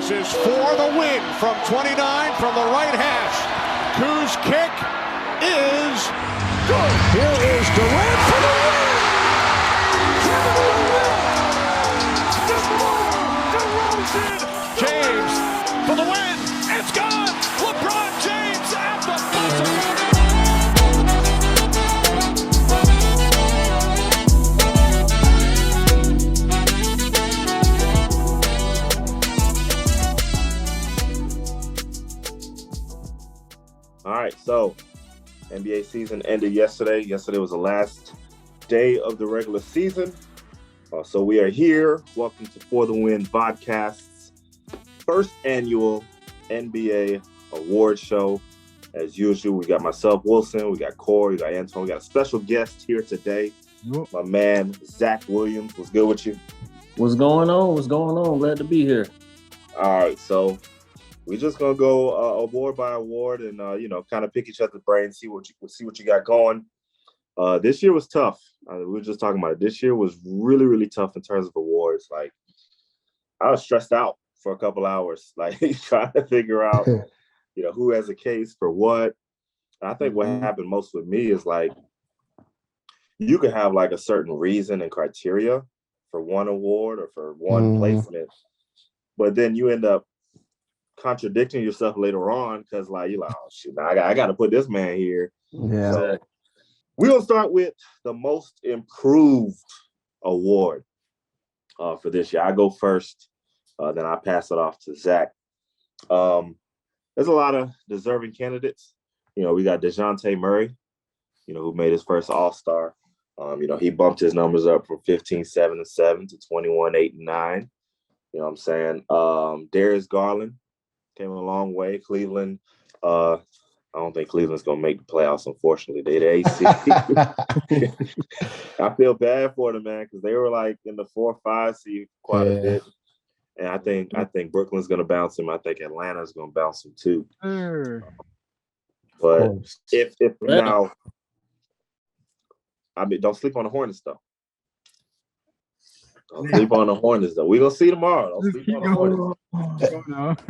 This is For The Win from 29 from the right hash. Koo's kick is good. Here is Durant for the win. James for the win. It's gone. LeBron James at the buzzer. All right, so NBA season ended yesterday. Yesterday was the last day of the regular season. So we are here. Welcome to For The Win Vodcast's first annual NBA award show. As usual, we got myself, Wilson, we got Corey, we got Anton, we got a special guest here today. My man, Zackery Williams. What's good with you? What's going on? What's going on? Glad to be here. All right, so we're just gonna go award by award and kind of pick each other's brains, see what you got going. This year was tough. We were just talking about it. This year was really, really tough in terms of awards. Like, I was stressed out for a couple hours, like trying to figure out, who has a case for what. And I think what happened most with me is like, you could have like a certain reason and criteria for one award or for one placement, but then you end up contradicting yourself later on because like you're like, oh shit, I got to put this man here. Yeah. So we're gonna start with the most improved award for this year. I go first, then I pass it off to Zach. There's a lot of deserving candidates. We got DeJounte Murray, who made his first All-Star. He bumped his numbers up from 15-7-7 to 21-8-9. You know what I'm saying? Darius Garland came a long way. Cleveland, I don't think Cleveland's going to make the playoffs, unfortunately. They the AC. I feel bad for them, man, because they were like in the 4 or 5 seed quite a bit. And I think Brooklyn's going to bounce him. I think Atlanta's going to bounce him too. But if now, don't sleep on the Hornets, though. Don't sleep on the Hornets, though. We're going to see tomorrow. Don't sleep on the Hornets.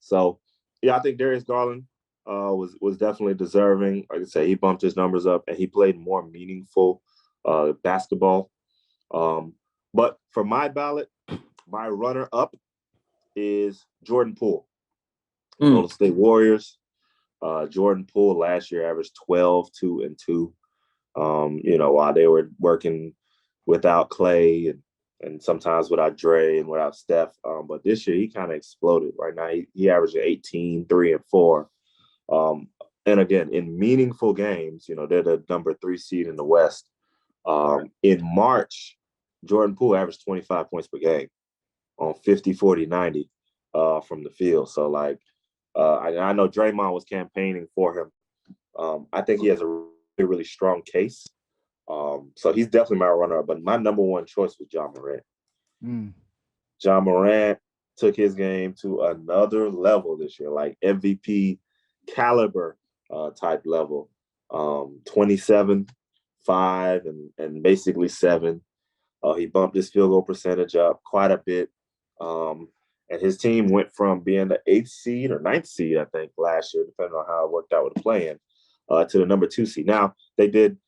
So, yeah, I think Darius Garland was definitely deserving. Like I said, he bumped his numbers up and he played more meaningful basketball. But for my ballot, my runner-up is Jordan Poole. Golden State Warriors. Jordan Poole last year averaged 12, 2, and 2. While they were working without Clay and sometimes without Dre and without Steph. But this year, he kind of exploded. Right now, he averaged 18, 3, and 4. And again, in meaningful games, they're the number 3 seed in the West. In March, Jordan Poole averaged 25 points per game on 50, 40, 90 from the field. So, I know Draymond was campaigning for him. I think he has a really, really strong case. So he's definitely my runner-up, but my number one choice was John Morant. John Morant took his game to another level this year, like MVP caliber type level. 27, 5, and basically 7. He bumped his field goal percentage up quite a bit. And his team went from being the 8th seed or 9th seed, I think, last year, depending on how it worked out with the play-in, to the number 2 seed. Now, they did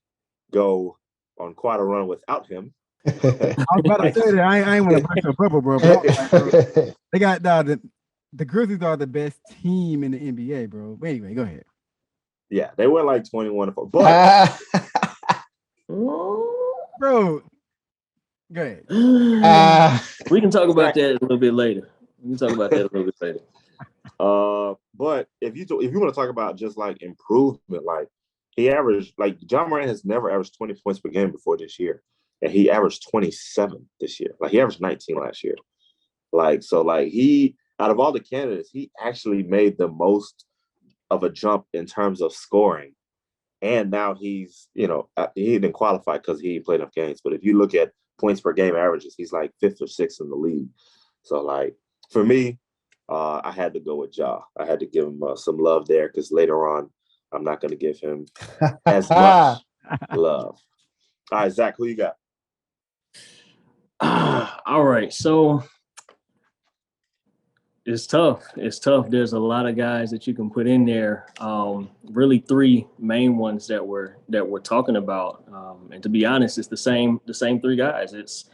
go on quite a run without him. I was about to say that. I ain't want to break the bubble, bro. They got the Grizzlies are the best team in the NBA, bro. But anyway, go ahead. Yeah, they went like 21-4. But bro, go ahead. We can talk about that a little bit later. But if you want to talk about just like improvement, like he averaged, like John Morant has never averaged 20 points per game before this year. And he averaged 27 this year. Like he averaged 19 last year. He, out of all the candidates, he actually made the most of a jump in terms of scoring. And now he's, he didn't qualify because he played enough games. But if you look at points per game averages, he's like 5th or 6th in the league. So for me, I had to go with Ja. I had to give him some love there because later on, I'm not going to give him as much love. All right, Zach, who you got? All right. So It's tough. It's tough. There's a lot of guys that you can put in there. Really, three main ones that we're talking about. And to be honest, it's the same three guys. It's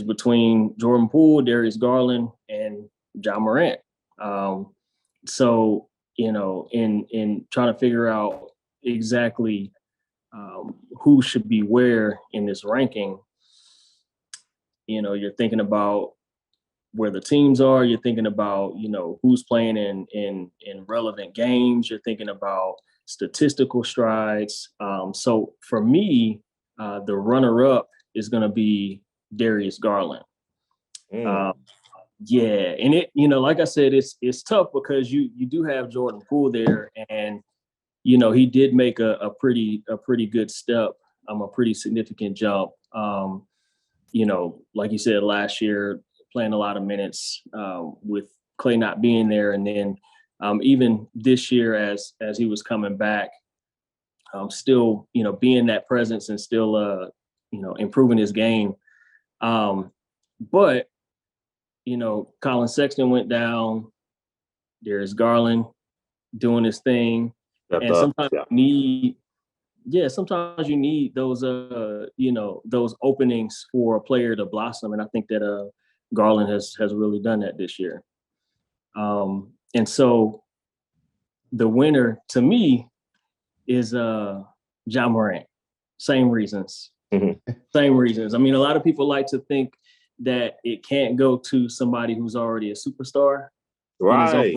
between Jordan Poole, Darius Garland, and John Morant. So in trying to figure out exactly who should be where in this ranking, you're thinking about where the teams are. You're thinking about, who's playing in relevant games. You're thinking about statistical strides. So for me, the runner-up is going to be Darius Garland. Yeah, and it, like I said, it's tough because you do have Jordan Poole there, and he did make a pretty good step, a pretty significant jump. Like you said, last year playing a lot of minutes with Clay not being there, and then even this year as he was coming back, still being that presence and still improving his game. But Colin Sexton went down. Darius Garland doing his thing, and sometimes sometimes you need those those openings for a player to blossom, and I think that Garland has really done that this year. And so the winner to me is John Morant. Same reasons. Mm-hmm. Same reasons. I mean, a lot of people like to think that it can't go to somebody who's already a superstar. Right.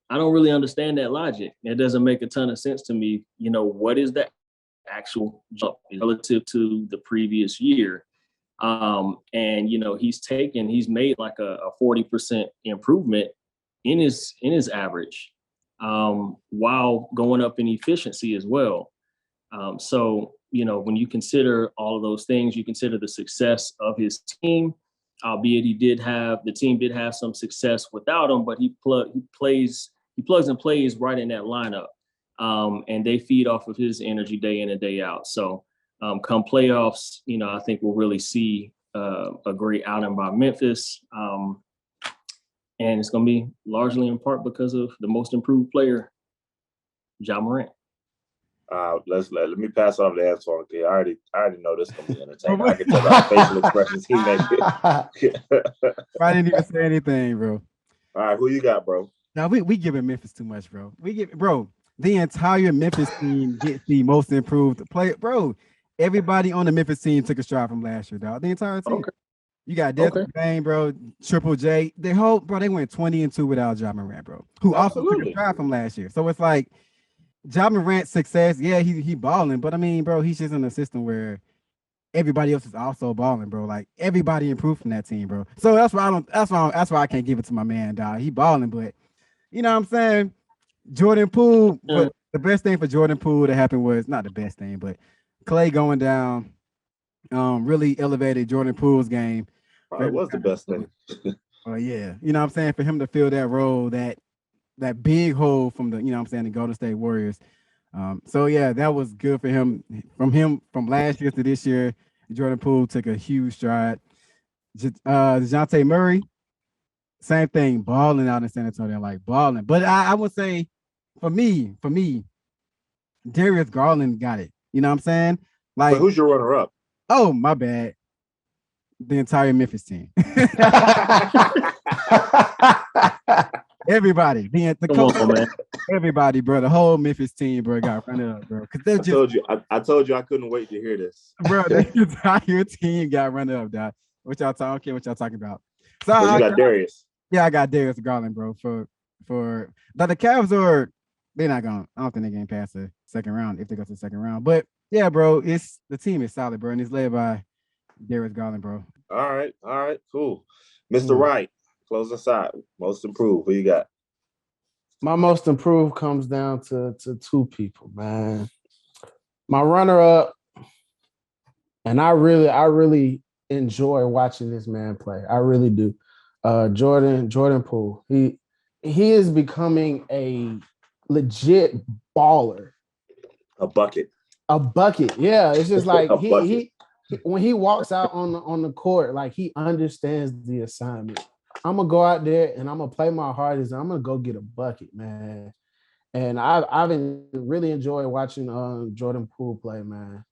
I don't really understand that logic. It doesn't make a ton of sense to me. What is the actual jump relative to the previous year? And he's made like a 40% improvement in his average, while going up in efficiency as well. So when you consider all of those things, you consider the success of his team, albeit the team did have some success without him, but he plugs and plays right in that lineup. And they feed off of his energy day in and day out. So come playoffs, I think we'll really see a great outing by Memphis. And it's going to be largely in part because of the most improved player, John Morant. Let me pass off the answer. Okay, I already know this is gonna be entertaining. I can tell by the facial expressions he makes. I didn't even say anything, bro. All right, who you got, bro? Now we giving Memphis too much, bro. The entire Memphis team gets the most improved player, bro. Everybody on the Memphis team took a stride from last year, dog. The entire team. Okay. You got Desmond Bain, bro. Triple J. They went 20-2 without John Morant, bro. Who also took a stride from last year. So it's like John Morant's success. Yeah, he balling, but I mean, bro, he's just in a system where everybody else is also balling, bro. Like everybody improved from that team, bro. So that's why I can't give it to my man, dog. He balling, but you know what I'm saying? Jordan Poole, but the best thing for Jordan Poole to happen was not the best thing, but Clay going down really elevated Jordan Poole's game. Probably was the best thing. Yeah. You know what I'm saying? For him to fill that role, that big hole from the, the Golden State Warriors. So yeah, that was good for him. From last year to this year, Jordan Poole took a huge stride. DeJounte Murray, same thing, balling out in San Antonio, like balling. But I would say for me, Darius Garland got it. You know what I'm saying? Like, but who's your runner-up? Oh, my bad. The entire Memphis team. Everybody, the coach, everybody, bro. The whole Memphis team, bro, got run up, bro. I told you I couldn't wait to hear this, bro. The entire team got run up, dog. What y'all talking about? So you got Darius. Yeah, I got Darius Garland, bro. But the Cavs they're not going. I don't think they're getting past the second round if they go to the second round. But yeah, bro, the team is solid, bro, and it's led by Darius Garland, bro. All right, cool. Mr. Wright, close us out. Most improved. Who you got? My most improved comes down to two people, man. My runner-up, and I really enjoy watching this man play. I really do. Jordan Poole. He is becoming a legit baller. A bucket. Yeah. It's just like he when he walks out on the court, like he understands the assignment. I'm gonna go out there and I'm gonna play my hardest. And I'm gonna go get a bucket, man. And I've really enjoyed watching Jordan Poole play, man.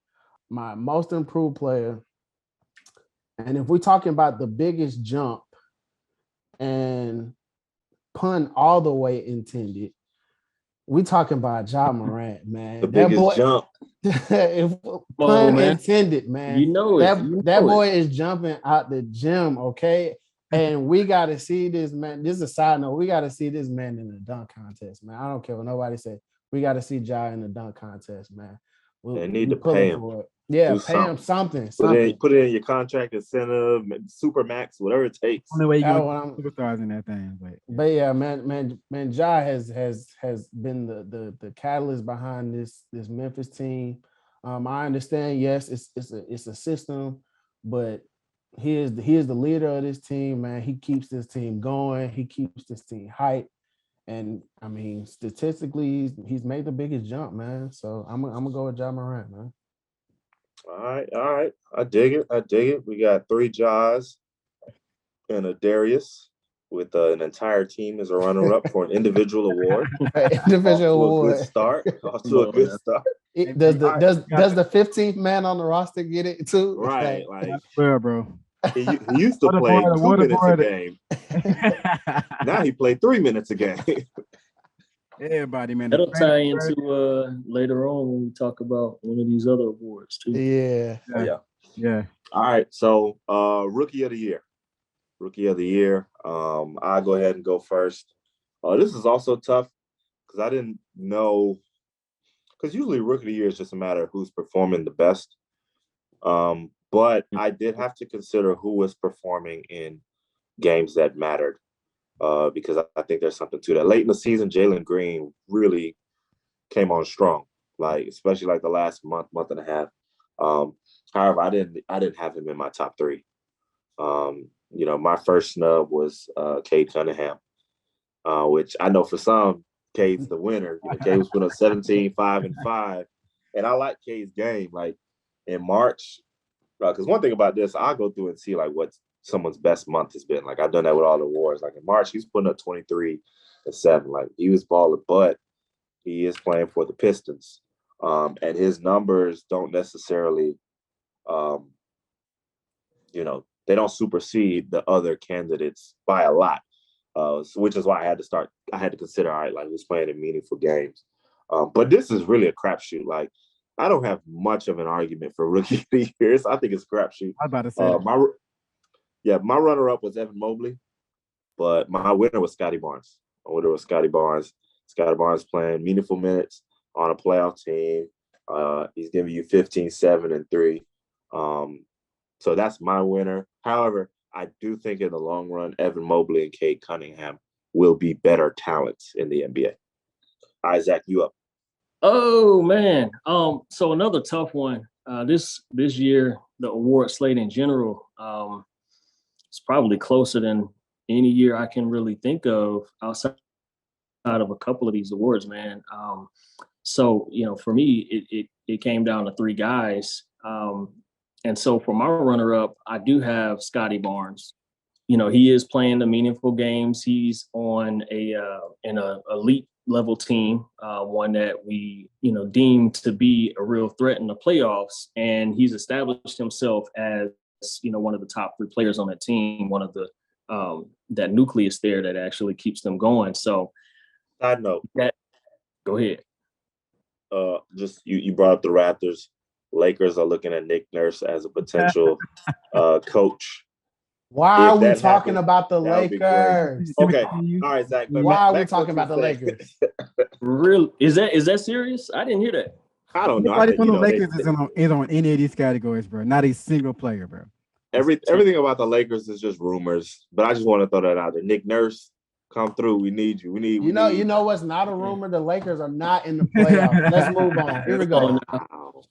My most improved player. And if we're talking about the biggest jump and pun all the way intended, we talking about Ja Morant, man. The biggest jump. If pun intended, man. You know it. That boy is jumping out the gym, okay? And we got to see this man. This is a side note. We got to see this man in the dunk contest, man. I don't care what nobody say. We got to see Ja in the dunk contest, man. They need to pay him. Yeah, pay him something. Put it in your contract incentive, super max, whatever it takes. Only way you gonna superstars in that thing. But yeah, man, Ja has been the catalyst behind this Memphis team. I understand, yes, it's a system, but he is the leader of this team, man. He keeps this team going. He keeps this team hyped. And I mean, statistically, he's made the biggest jump, man. So I'm gonna go with Ja Morant, man. All right. I dig it. We got 3 Jaws and a Darius with an entire team as a runner-up for an individual award. Individual award. Off to a good start. Does the 15th man on the roster get it too? Right, swear, bro. He used to play 2 minutes a game. Now he played 3 minutes a game. Everybody, man. That'll tie into later on when we talk about one of these other awards too. Yeah. All right. So rookie of the year. I'll go ahead and go first. This is also tough because I didn't know, because usually rookie of the year is just a matter of who's performing the best. But I did have to consider who was performing in games that mattered. Because I think there's something to that. Late in the season, Jalen Green really came on strong, especially the last month and a half. However, I didn't have him in my top 3. My first snub was Cade Cunningham, which I know for some, Cade's the winner. Cade was put up 17, 5, and 5, and I like Cade's game. In March, because one thing about this, I'll go through and see what someone's best month has been. I've done that with all the awards. In March, he's putting up 23 and 7. He was balling, but he is playing for the Pistons. And his numbers don't necessarily, they don't supersede the other candidates by a lot. Which is why I had to consider, all right, who's playing in meaningful games. But this is really a crapshoot. I don't have much of an argument for rookie of the year. I think it's a crapshoot. I'm about to say my runner-up was Evan Mobley, but my winner was Scotty Barnes. Scotty Barnes playing meaningful minutes on a playoff team. He's giving you 15, 7, and 3. So that's my winner. However, I do think in the long run, Evan Mobley and Cade Cunningham will be better talents in the NBA. All right, Zach, you up. Oh, man. So another tough one. This year, the award slate in general, it's probably closer than any year I can really think of outside of a couple of these awards, man. So, for me, it came down to 3 guys. And so for my runner-up, I do have Scotty Barnes. He is playing the meaningful games. He's on an elite level team, one that we, deem to be a real threat in the playoffs. And he's established himself as, one of the top 3 players on that team, one of the that nucleus there that actually keeps them going. So side note. Go ahead. Just you brought up the Raptors. Lakers are looking at Nick Nurse as a potential coach. Why are we talking about the Lakers? Okay. All right, Zach. Why are we talking about the Lakers? Really? Is that serious? I didn't hear that. I don't know. Nobody from the Lakers is on any of these categories, bro. Not a single player, bro. Everything about the Lakers is just rumors, but I just want to throw that out there. Nick Nurse, come through. We need you. You know what's not a rumor? The Lakers are not in the playoffs. Let's move on. Here we go. Wow.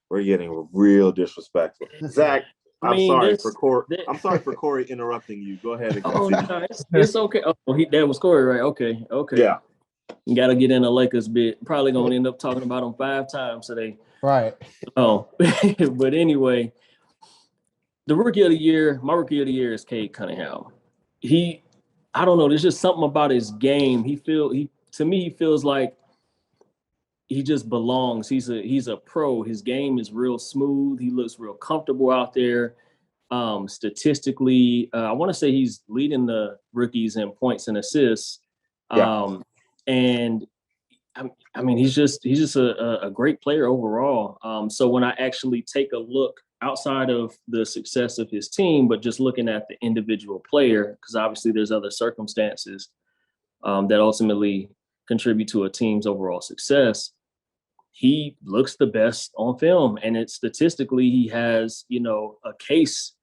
We're getting real disrespectful. Zach, I'm sorry for Corey interrupting you. Go ahead and continue. No, it's okay. Oh, that was Corey, right? Okay. Yeah. You got to get in the Lakers bit. Probably going to end up talking about them 5 times today. Right. Oh, but anyway, my rookie of the year is Cade Cunningham. He I don't know. There's just something about his game. To me, he feels like he just belongs. He's a pro. His game is real smooth. He looks real comfortable out there. Statistically, I want to say he's leading the rookies in points and assists. And I mean, he's just a great player overall. So when I actually take a look outside of the success of his team, but just looking at the individual player, because obviously there's other circumstances that ultimately contribute to a team's overall success. He looks the best on film, and it's statistically he has, a case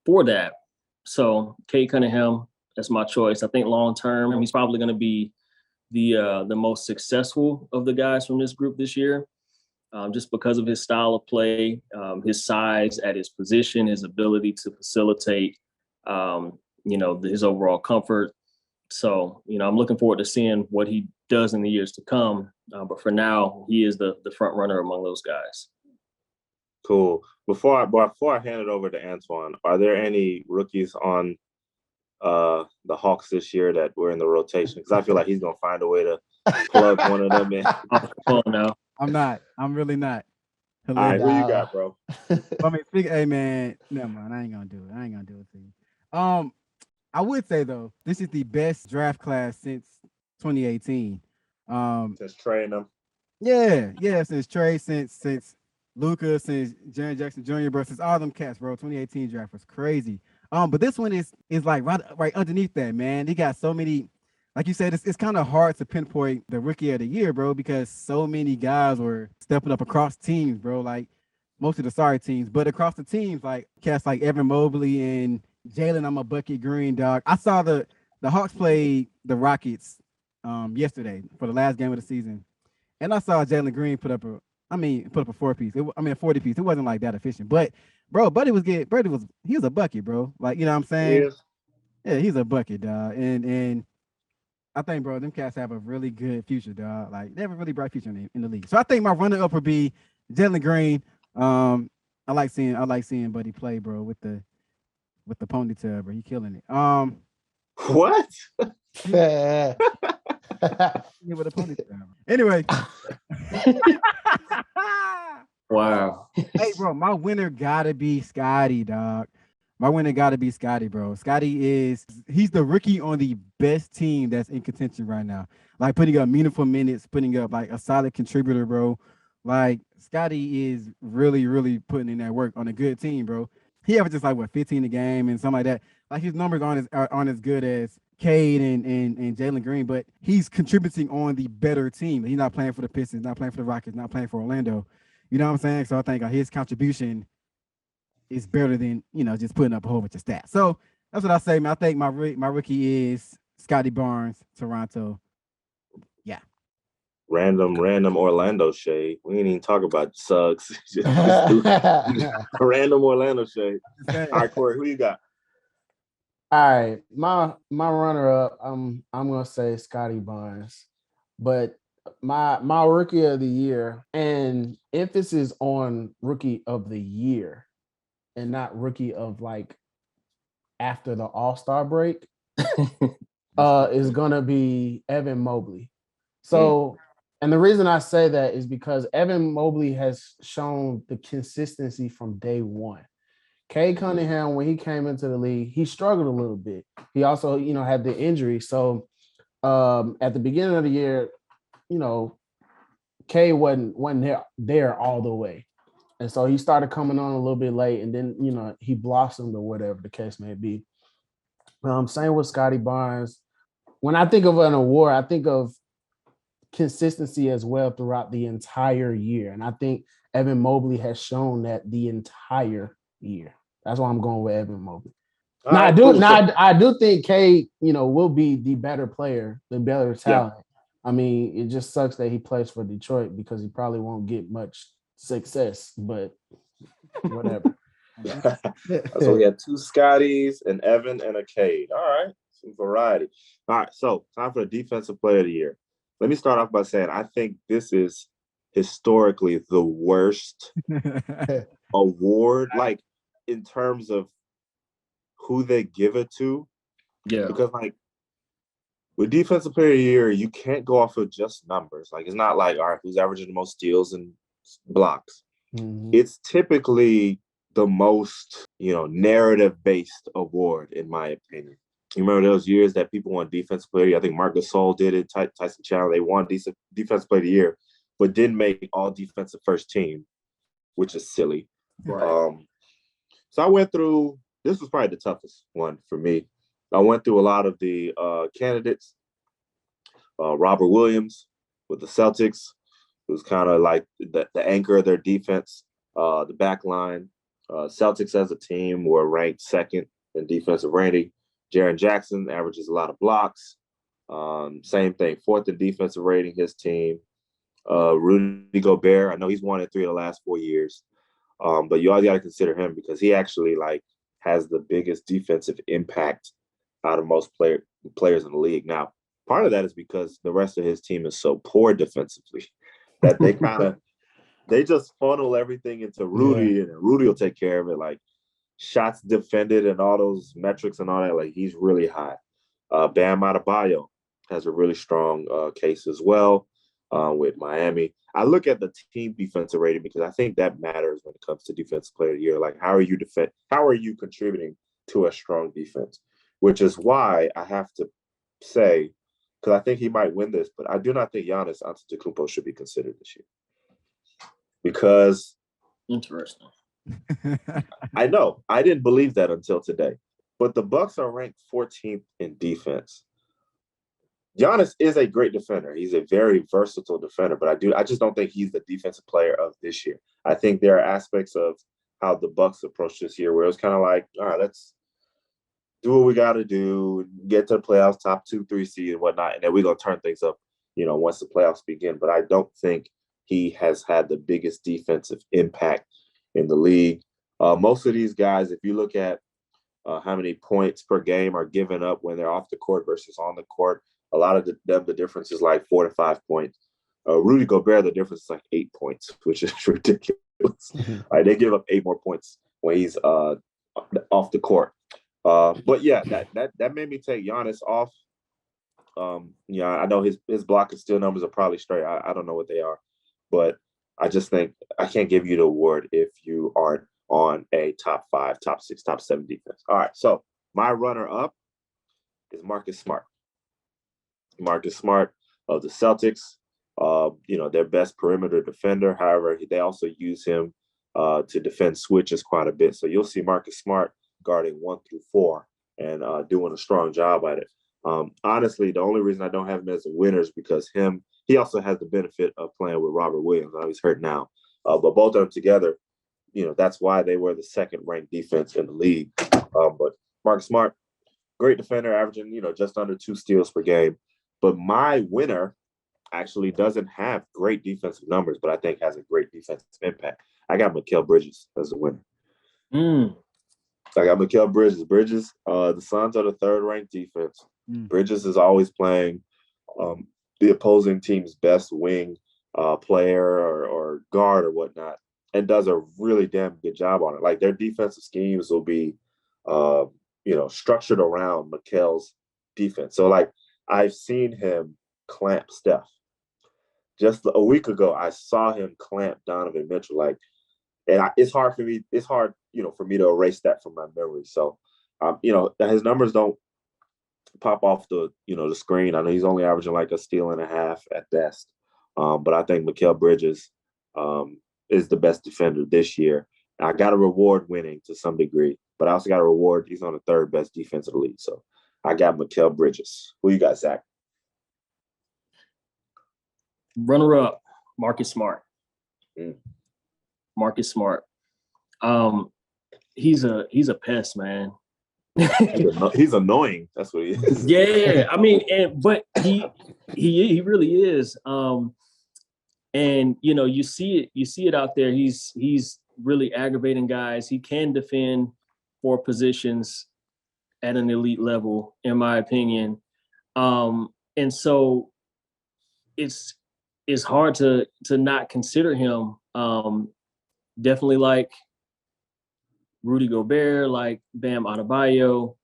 for that. So Cade Cunningham, that's my choice. I think long term, he's probably going to be the most successful of the guys from this group this year, just because of his style of play, his size at his position, his ability to facilitate, his overall comfort. So, I'm looking forward to seeing what he does in the years to come. But for now, he is the front runner among those guys. Cool. Before I hand it over to Antoine, are there any rookies on the Hawks this year that were in the rotation? Because I feel like he's gonna find a way to plug one of them in. Oh no, I'm not. I'm really not. All right, who you got, bro? Hey man, never mind. I ain't gonna do it to you. I would say though, this is the best draft class since 2018. Since Trey and them. Yeah, since Trey, since Luka, since Jaren Jackson Jr., bro, since all them cats, bro. 2018 draft was crazy. But this one is like right underneath that, man. They got so many, like you said, it's kind of hard to pinpoint the rookie of the year, bro, because so many guys were stepping up across teams, bro. Like most of the sorry teams, but across the teams, like cats like Evan Mobley and Jalen, I'm a bucket green, dog. I saw the Hawks play the Rockets yesterday for the last game of the season, and I saw Jalen Green put up a 4-piece. A 40-piece. It wasn't like that efficient, but bro, he was a bucket, bro. Like, you know what I'm saying? Yes. Yeah, he's a bucket, dog. And I think, bro, them cats have a really good future, dog. Like, they have a really bright future in the league. So I think my runner-up would be Jalen Green. I like seeing Buddy play, bro, with the ponytail, bro. He killing it. What? Yeah. With a ponytail. Anyway. wow. Hey, bro, my winner gotta be Scotty, dog. My winner gotta be Scotty, bro. He's the rookie on the best team that's in contention right now. Like putting up meaningful minutes, putting up like a solid contributor, bro. Like Scotty is really, really putting in that work on a good team, bro. He averages like 15 a game and something like that. Like his numbers aren't as good as Cade and Jalen Green, but he's contributing on the better team. He's not playing for the Pistons, not playing for the Rockets, not playing for Orlando. You know what I'm saying? So I think his contribution is better than, just putting up a whole bunch of stats. So that's what I say, man. I think my rookie is Scotty Barnes, Toronto. Yeah. Random Orlando shade. We ain't even talk about Suggs. Random Orlando shade. All right, Corey, who you got? All right, my runner-up, I'm gonna say Scotty Barnes, but my rookie of the year, and emphasis on rookie of the year, and not rookie of like after the All-Star break, is gonna be Evan Mobley. So, and the reason I say that is because Evan Mobley has shown the consistency from day one. Cade Cunningham, when he came into the league, he struggled a little bit. He also, had the injury. So at the beginning of the year, Cade wasn't there all the way. And so he started coming on a little bit late, and then, he blossomed or whatever the case may be. Same with Scotty Barnes. When I think of an award, I think of consistency as well throughout the entire year. And I think Evan Mobley has shown that the entire year. That's why I'm going with Evan Mobley. I do think Cade, will be the better player, the better talent. Yeah. I mean, it just sucks that he plays for Detroit because he probably won't get much success, but whatever. So we have two Scotties, an Evan, and a Cade. All right, some variety. All right, so time for the Defensive Player of the Year. Let me start off by saying I think this is historically the worst award, like in terms of who they give it to. Yeah. Because like with defensive player of the year, you can't go off of just numbers. Like, it's not like, all right, who's averaging the most steals and blocks. Mhm. It's typically the most, narrative-based award, in my opinion. You remember those years that people won defensive player of the year? I think Marc Gasol did it, Tyson Chandler. They won defensive player of the year, but didn't make all defensive first team, which is silly. Right. So I went through, this was probably the toughest one for me. I went through a lot of the candidates. Robert Williams with the Celtics, who's kind of like the anchor of their defense. The back line, Celtics as a team were ranked second in defensive rating. Jaren Jackson averages a lot of blocks. Same thing, fourth in defensive rating, his team. Rudy Gobert, I know he's won it 3 of the last 4 years. But you always got to consider him because he actually has the biggest defensive impact out of most players in the league. Now, part of that is because the rest of his team is so poor defensively that they just funnel everything into Rudy, and Rudy will take care of it. Like shots defended and all those metrics and all that, like he's really high. Bam Adebayo has a really strong case as well with Miami. I look at the team defensive rating because I think that matters when it comes to defensive player of the year. Like, how are you contributing to a strong defense? Which is why I have to say, because I think he might win this, but I do not think Giannis Antetokounmpo should be considered this year. Because interesting. I know I didn't believe that until today, but the Bucks are ranked 14th in defense. Giannis is a great defender. He's a very versatile defender, but I just don't think he's the defensive player of this year. I think there are aspects of how the Bucks approached this year where it was kind of like, all right, let's do what we got to do, get to the playoffs, top 2, 3 seed and whatnot, and then we're going to turn things up, once the playoffs begin. But I don't think he has had the biggest defensive impact in the league. Most of these guys, if you look at how many points per game are given up when they're off the court versus on the court, a lot of the difference is like 4 to 5 points. Rudy Gobert, the difference is like 8 points, which is ridiculous. Like, they give up 8 more points when he's off the court. But yeah, that made me take Giannis off. I know his block and steal numbers are probably straight. I don't know what they are, but I just think I can't give you the award if you aren't on a top 5, top 6, top 7 defense. All right, so my runner-up is Marcus Smart. Marcus Smart of the Celtics, their best perimeter defender. However, they also use him to defend switches quite a bit. So you'll see Marcus Smart guarding 1 through 4 and doing a strong job at it. Honestly, the only reason I don't have him as a winner is because he also has the benefit of playing with Robert Williams. I know he's hurt now, but both of them together, that's why they were the second ranked defense in the league. But Marcus Smart, great defender, averaging just under 2 steals per game. But my winner actually doesn't have great defensive numbers, but I think has a great defensive impact. I got Mikal Bridges as a winner. I got Mikal Bridges. The Suns are the 3rd ranked defense. Bridges is always playing the opposing team's best wing player or guard or whatnot, and does a really damn good job on it. Like, their defensive schemes will be, structured around Mikal's defense. So, like, I've seen him clamp Steph. Just a week ago, I saw him clamp Donovan Mitchell. It's hard for me. It's hard, for me to erase that from my memory. So, his numbers don't pop off the screen. I know he's only averaging like a steal and a half at best. But I think Mikal Bridges is the best defender this year. I got to reward winning to some degree, but I also got to reward he's on the 3rd best defense of the league. So I got Mikal Bridges. Who you got, Zach? Runner-up, Marcus Smart. Marcus Smart. He's a pest, man. He's annoying. That's what he is. Yeah, I mean, but he really is. And you see it out there. He's really aggravating guys. He can defend 4 positions at an elite level, in my opinion. And so it's hard to not consider him. Definitely like Rudy Gobert, like Bam Adebayo.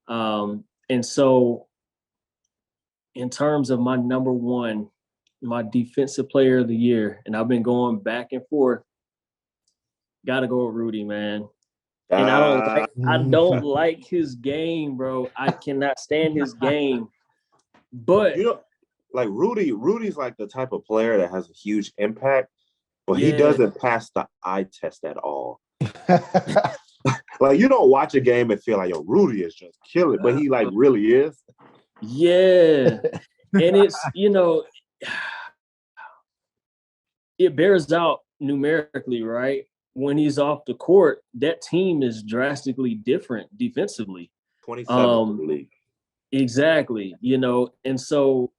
And so in terms of my number one, my defensive player of the year, and I've been going back and forth, gotta go with Rudy, man. And I don't like his game, bro. I cannot stand his game. But like Rudy's like the type of player that has a huge impact, but he doesn't pass the eye test at all. Like, you don't watch a game and feel like, yo, Rudy is just killing, but he like really is. Yeah. And it's, it bears out numerically, right? When he's off the court, that team is drastically different defensively. 27th in the league. Exactly. And so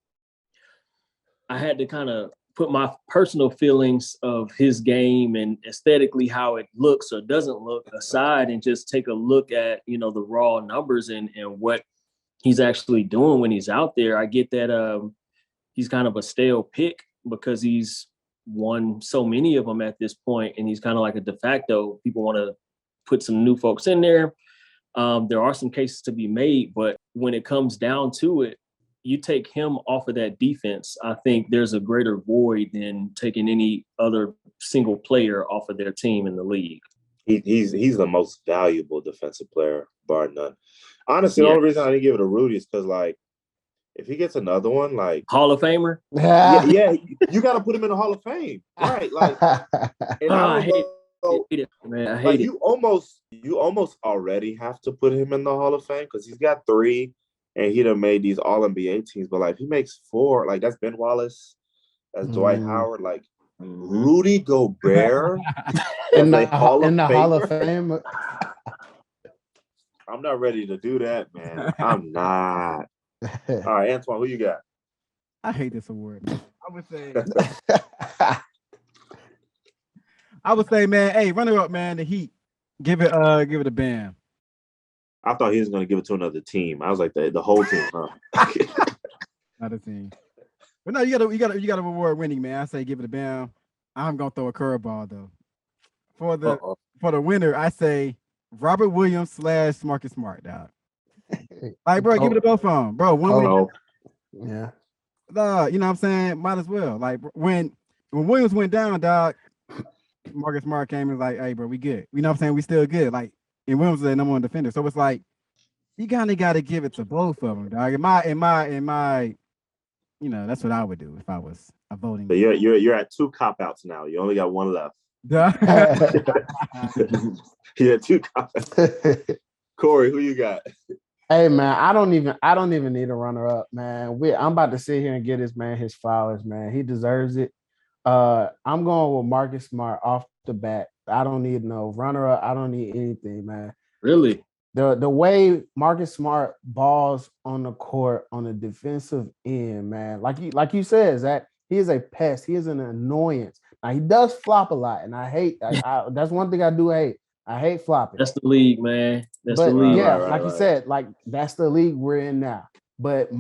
I had to kind of put my personal feelings of his game and aesthetically how it looks or doesn't look aside and just take a look at, the raw numbers and what he's actually doing when he's out there. I get that he's kind of a stale pick because he's won so many of them at this point, and he's kind of like a de facto. People want to put some new folks in there. There are some cases to be made, but when it comes down to it, you take him off of that defense, I think there's a greater void than taking any other single player off of their team in the league. He's the most valuable defensive player, bar none. Honestly, the only reason I didn't give it to Rudy is because, like, if he gets another one, like Hall of Famer, you got to put him in the Hall of Fame, right? Like, and I hate it, man. I hate it. You almost already have to put him in the Hall of Fame because he's got 3. And he done made these All NBA teams, but like he makes 4, like that's Ben Wallace, that's Dwight Howard, like Rudy Gobert in the Hall of Fame. I'm not ready to do that, man. I'm not. All right, Antoine, who you got? I hate this award. I would say, man, hey, runner up, man, the Heat. Give it a Bam. I thought he was going to give it to another team. I was like, the whole team, huh? Not a team. But no, you got to reward winning, man. I say give it a Bam. I'm gonna throw a curveball though. For the winner, I say Robert Williams / Marcus Smart, dog. Like, bro, give it to both of them, bro. Yeah. You know what I'm saying? Might as well. Like when Williams went down, dog, Marcus Smart came and was like, hey, bro, we good. You know what I'm saying? We still good. Like, and Williams is the number one defender. So it's like you kind of got to give it to both of them, dog. In my, that's what I would do if I was a voting. But you're at 2 cop-outs now. You only got 1 left. Yeah, 2 cop-outs. Corey, who you got? Hey man, I don't even need a runner-up, man. I'm about to sit here and get this man his flowers, man. He deserves it. I'm going with Marcus Smart off the bat. I don't need no runner-up. I don't need anything, man. Really? The way Marcus Smart balls on the court on the defensive end, man, like you said, Zach, he is a pest. He is an annoyance. Now he does flop a lot, and I hate. That's one thing I do hate. I hate flopping. That's the league, man. That's the league. Yeah, like you said, like that's the league we're in now. But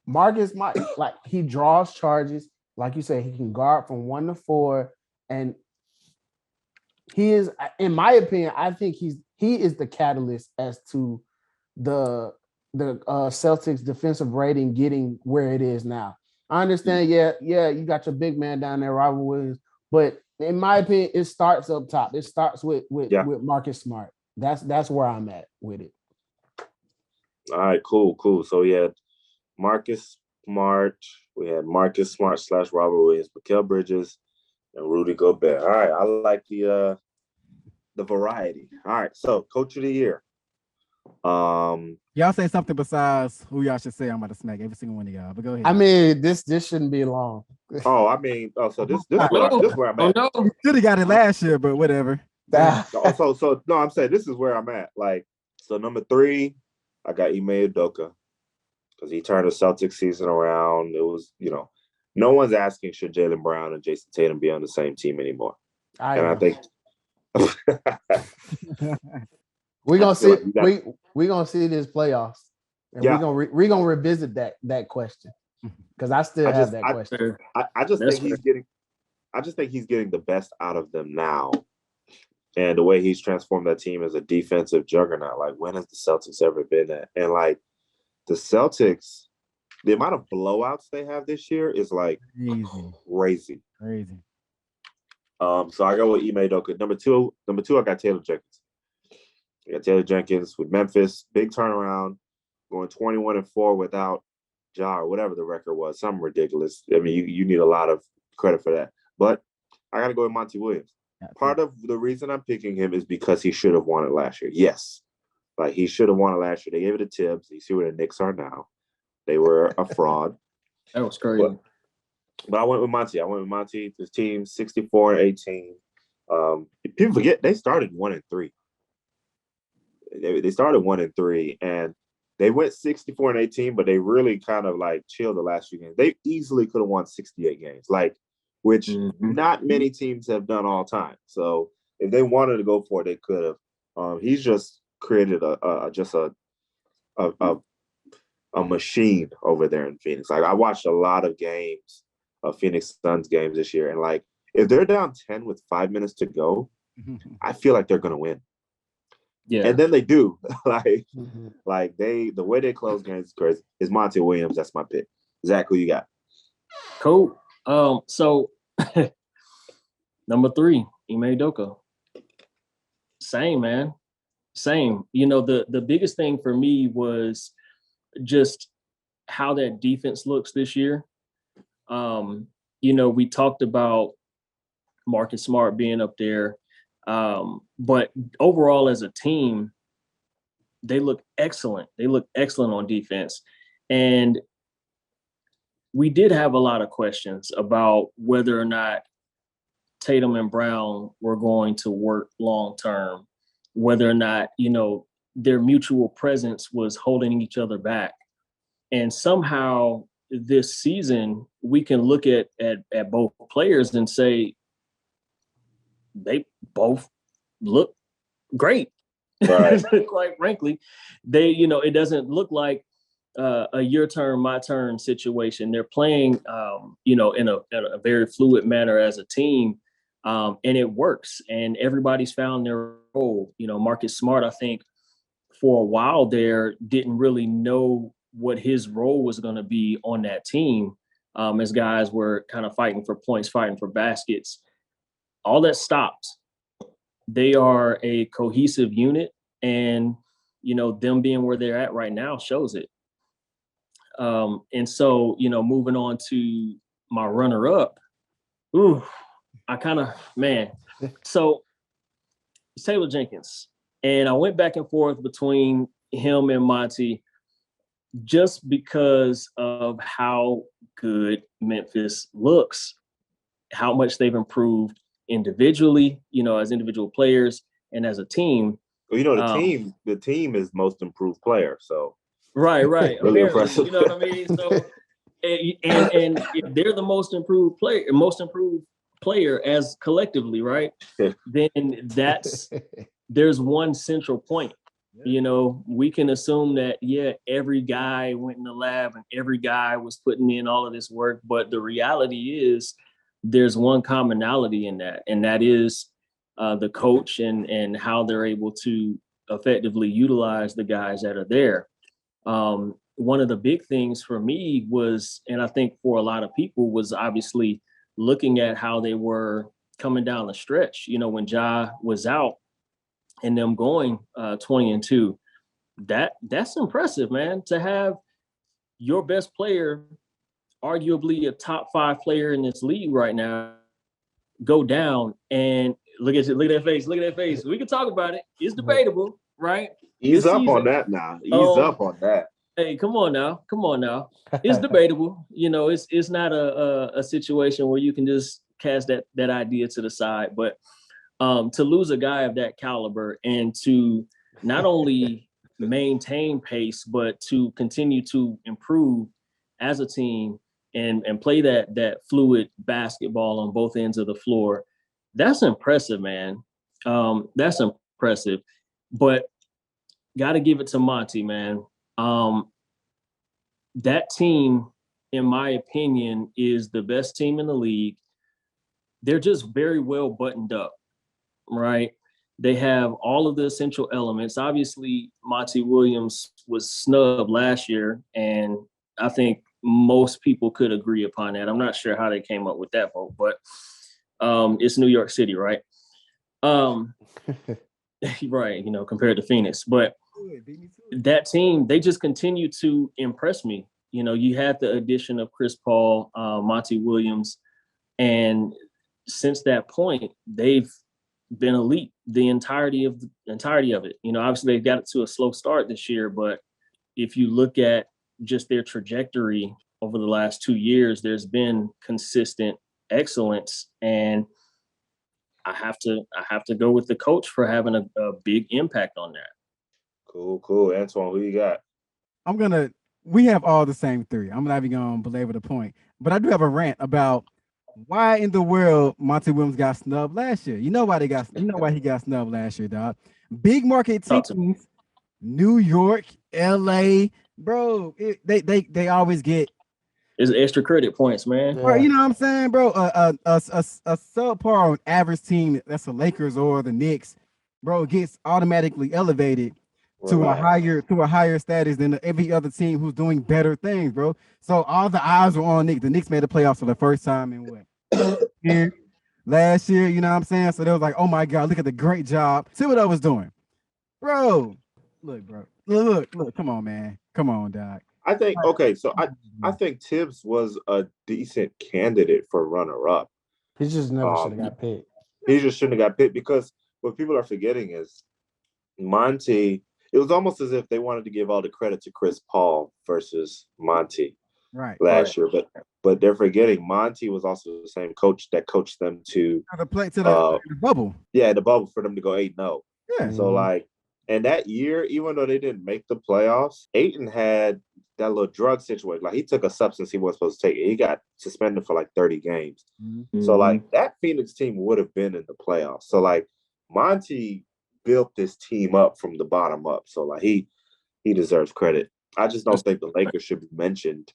Marcus Smart, like he draws charges. Like you said, he can guard from 1 to 4, and he is, in my opinion, I think he is the catalyst as to the Celtics defensive rating getting where it is now. I understand, you got your big man down there, Robert Williams, but in my opinion, it starts up top. It starts with Marcus Smart. That's where I'm at with it. All right, cool. So we had Marcus Smart. We had Marcus Smart / Robert Williams, Mikal Bridges, and Rudy Gobert. All right, I like the variety. All right, so Coach of the Year. Y'all say something besides who y'all should say. I'm about to smack every single one of y'all. But go ahead. I mean, this shouldn't be long. So this is where I'm at. Oh, no. You should have got it last year, but whatever. So no, I'm saying this is where I'm at. Like, so number 3, I got Ime Udoka because he turned the Celtics season around. It was, no one's asking should Jaylen Brown and Jason Tatum be on the same team anymore. I think we're gonna see. We're gonna see this playoffs, and we're gonna revisit that question because I still have that question. I just think he's getting the best out of them now, and the way he's transformed that team as a defensive juggernaut. Like, when has the Celtics ever been that? And like the Celtics, the amount of blowouts they have this year is like crazy. So I go with Ime Udoka. Number two, I got Taylor Jenkins. I got Taylor Jenkins with Memphis. Big turnaround, going 21-4 without Ja or whatever the record was. Something ridiculous. I mean, you need a lot of credit for that. But I got to go with Monty Williams. Part of the reason I'm picking him is because he should have won it last year. Yes. Like, he should have won it last year. They gave it to Tibbs. You see where the Knicks are now. They were a fraud. That was crazy. But I went with Monty. His team 64-18. People forget they started 1-3. They started 1-3, and they went 64-18, but they really kind of like chilled the last few games. They easily could have won 68 games, which not many teams have done all time. So if they wanted to go for it, they could have. He's just created a machine over there in Phoenix. Like, I watched a lot of games of Phoenix Suns games this year, and like, if they're down 10 with 5 minutes to go, I feel like they're gonna win. Yeah, and then they do. The way they close games is crazy. It's Monty Williams. That's my pick. Zach, who you got? Cool. So number 3, Ime Udoka. Same, man. Same. You know, the biggest thing for me was just how that defense looks this year. You know, we talked about Marcus Smart being up there. But overall as a team, they look excellent. They look excellent on defense. And we did have a lot of questions about whether or not Tatum and Brown were going to work long-term, whether or not, you know, their mutual presence was holding each other back. And somehow this season, we can look at both players and say, they both look great. Right. Quite frankly, it doesn't look like a your turn, my turn situation. They're playing, in a very fluid manner as a team, and it works. And everybody's found their role. You know, Marcus Smart, I think, for a while there, didn't really know what his role was going to be on that team, as guys were kind of fighting for points, fighting for baskets. All that stopped. They are a cohesive unit, and, you know, them being where they're at right now shows it. And so, you know, moving on to my runner-up, so it's Taylor Jenkins. And I went back and forth between him and Monty just because of how good Memphis looks, how much they've improved individually, you know, as individual players and as a team. Well, you know, the team is most improved player. So right. Really impressive. You know what I mean? So and if they're the most improved player as collectively, right? Then there's one central point. You know, we can assume that, every guy went in the lab and every guy was putting in all of this work, but the reality is there's one commonality in that, and that is the coach and how they're able to effectively utilize the guys that are there. One of the big things for me was, and I think for a lot of people, was obviously looking at how they were coming down the stretch. You know, when Ja was out and them going 20-2, that's impressive, man, to have your best player, arguably a top 5 player in this league right now, go down. And look at that face. We can talk about it. It's debatable, right? Ease up on that now. Ease up on that. Hey, come on now. It's debatable. You know, it's not a situation where you can just cast that idea to the side. But to lose a guy of that caliber and to not only maintain pace, but to continue to improve as a team and play that fluid basketball on both ends of the floor, that's impressive, man. That's impressive. But got to give it to Monty, man. That team, in my opinion, is the best team in the league. They're just very well buttoned up, right? They have all of the essential elements. Obviously, Monty Williams was snubbed last year, and I think most people could agree upon that. I'm not sure how they came up with that vote, but it's New York City, right? Right, compared to Phoenix. But that team, they just continue to impress me. You had the addition of Chris Paul, Monty Williams, and since that point, they've been elite the entirety of it. Obviously they got it to a slow start this year, but if you look at just their trajectory over the last 2 years, there's been consistent excellence, and I have to go with the coach for having a big impact on that. Cool. Antoine, who you got? We have all the same three. I'm not even gonna belabor the point, but I do have a rant about why in the world Monty Williams got snubbed last year. You know why he got snubbed last year, dog. Big market teams, New York, LA, bro. They always get it's extra credit points, man. Bro, you know what I'm saying, bro? A subpar on average team that's the Lakers or the Knicks, bro, gets automatically elevated to a higher status than every other team who's doing better things, bro. So all the eyes were on Knicks. The Knicks made the playoffs for the first time in what? Last year, you know what I'm saying? So they was like, oh my God, look at the great job Thibodeau was doing. Bro, look, come on, man. Come on, dog. I think I think Tibbs was a decent candidate for runner-up. He just never should have got picked. He just shouldn't have got picked because what people are forgetting is Monty. It was almost as if they wanted to give all the credit to Chris Paul versus Monty last year, but they're forgetting Monty was also the same coach that coached them to the bubble. Yeah, the bubble for them to go 8-0. Yeah. So and that year, even though they didn't make the playoffs, Ayton had that little drug situation. Like he took a substance he wasn't supposed to take. He got suspended for like 30 games. Mm-hmm. So that Phoenix team would have been in the playoffs. So Monty built this team up from the bottom up. So he deserves credit. I just don't think the Lakers should be mentioned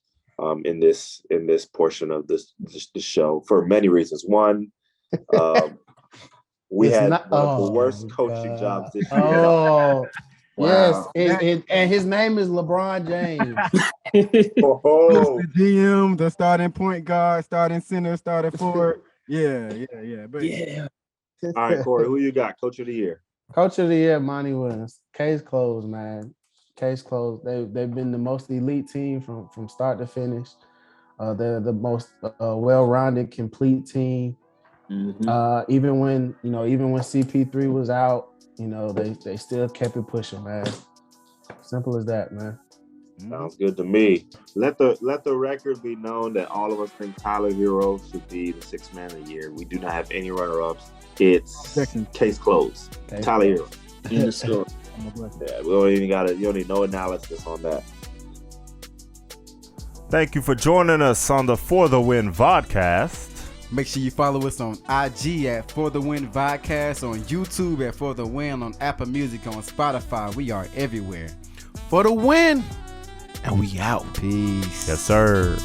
in this portion of this show for many reasons. One, we had one of the worst coaching jobs this year. Oh, wow. Yes, and his name is LeBron James. The GM, the starting point guard, starting center, starting forward. Yeah. But yeah. All right, Corey, who you got? Coach of the year. Coach of the year, Monty Williams. Case closed, man. Case closed. They've been the most elite team from start to finish. They're the most well-rounded, complete team. Mm-hmm. Even when CP3 was out, they still kept it pushing, man. Simple as that, man. Sounds good to me. Let the record be known that all of us think Tyler Hero should be the sixth man of the year. We do not have any runner-ups. It's case closed. Tyler Hero. In the store. Yeah, you don't need no analysis on that. Thank you for joining us on the For The Win Vodcast. Make sure you follow us on IG at For The Win Vodcast, on YouTube at For The Win, on Apple Music, on Spotify. We are everywhere. For the win, and we out. Peace. Yes, sir.